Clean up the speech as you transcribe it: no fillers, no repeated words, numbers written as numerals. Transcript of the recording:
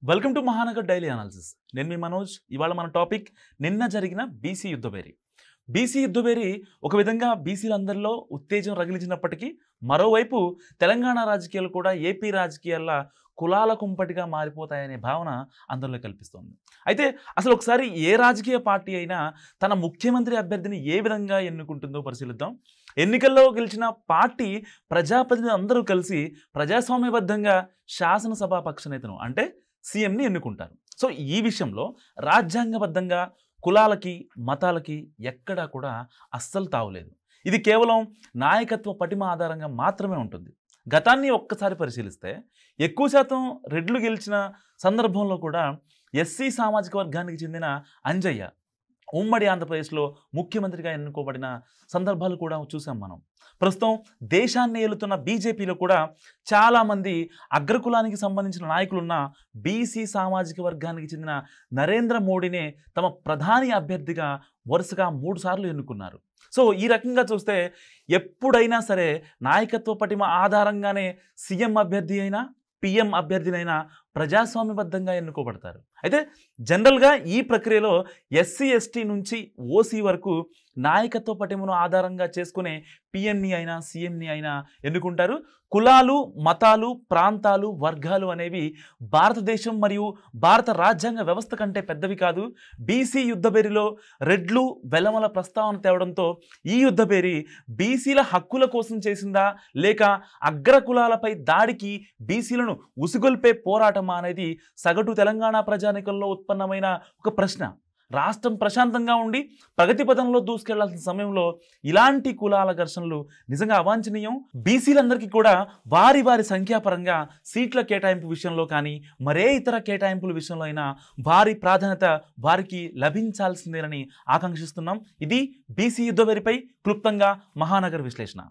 Welcome to Mahanagar daily analysis. నేను మీ మనోజ్. ఇవాళ మన టాపిక్ నిన్న జరిగిన బీసీ యుద్ధభేరి. బీసీ యుద్ధభేరి ఒక విధంగా బీసీలందరిలో ఉత్తేజం రగిలించినప్పటికీ మరోవైపు తెలంగాణ రాజకీయాలు కూడా ఏపీ రాజకీయాల కులాల కుంపటిగా మారిపోతాయనే భావన అందరిలో కల్పిస్తోంది. అయితే అసలు ఒకసారి ఏ రాజకీయ పార్టీ అయినా తన ముఖ్యమంత్రి అభ్యర్థిని ఏ విధంగా ఎన్నుకుంటుందో పరిశీలిద్దాం. ఎన్నికల్లో గెలిచిన పార్టీ ప్రజాప్రతినిధులు అందరూ కలిసి ప్రజాస్వామ్యబద్ధంగా శాసనసభా పక్షనేతను అంటే సీఎంని ఎన్నుకుంటారు. సో ఈ విషయంలో రాజ్యాంగబద్ధంగా కులాలకి మతాలకి ఎక్కడా కూడా అస్సలు తావులేదు. ఇది కేవలం నాయకత్వ పటిమ ఆధారంగా మాత్రమే ఉంటుంది. గతాన్ని ఒక్కసారి పరిశీలిస్తే ఎక్కువ శాతం రెడ్లు గెలిచిన సందర్భంలో కూడా ఎస్సీ సామాజిక వర్గానికి చెందిన అంజయ్య ఉమ్మడి ఆంధ్రప్రదేశ్లో ముఖ్యమంత్రిగా ఎన్నుకోబడిన సందర్భాలు కూడా చూసాం మనం. ప్రస్తుతం దేశాన్ని ఏలుతున్న బీజేపీలో కూడా చాలామంది అగ్రకులానికి సంబంధించిన నాయకులున్న బీసీ సామాజిక వర్గానికి చెందిన నరేంద్ర మోడీనే తమ ప్రధాని అభ్యర్థిగా వరుసగా 3 సార్లు ఎన్నుకున్నారు. సో ఈ రకంగా చూస్తే ఎప్పుడైనా సరే నాయకత్వ పటిమ ఆధారంగానే సీఎం అభ్యర్థి అయినా పిఎం అభ్యర్థినైనా ప్రజాస్వామ్యబద్ధంగా ఎన్నుకోబడతారు. అయితే జనరల్గా ఈ ప్రక్రియలో ఎస్సీ ఎస్టీ నుంచి ఓసీ వరకు నాయకత్వ పటిమను ఆధారంగా చేసుకునే పిఎంని అయినా సీఎంని అయినా ఎన్నుకుంటారు. కులాలు మతాలు ప్రాంతాలు వర్గాలు అనేవి భారతదేశం మరియు భారత రాజ్యాంగ వ్యవస్థ కంటే పెద్దవి కాదు. బీసీ యుద్ధభేరిలో రెడ్లు వెలమల ప్రస్తావన తేవడంతో ఈ యుద్ధభేరి బీసీల హక్కుల కోసం చేసిందా లేక అగ్రకులాలపై దాడికి బీసీలను ఉసుగొల్పే పోరాటమా అనేది సగటు తెలంగాణ ప్రజానికంలో ఉత్పన్నమైన ఒక ప్రశ్న. రాష్ట్రం ప్రశాంతంగా ఉండి ప్రగతి పదంలో దూసుకెళ్లాల్సిన సమయంలో ఇలాంటి కులాల ఘర్షణలు నిజంగా అవాంఛనీయం. బీసీలందరికీ కూడా వారి వారి సంఖ్యాపరంగా సీట్ల కేటాయింపు విషయంలో కానీ మరే ఇతర కేటాయింపుల విషయంలో అయినా వారి ప్రాధాన్యత వారికి లభించాల్సిందేనని ఆకాంక్షిస్తున్నాం. ఇది బీసీ యుద్ధభేరిపై క్లుప్తంగా మహానగర్ విశ్లేషణ.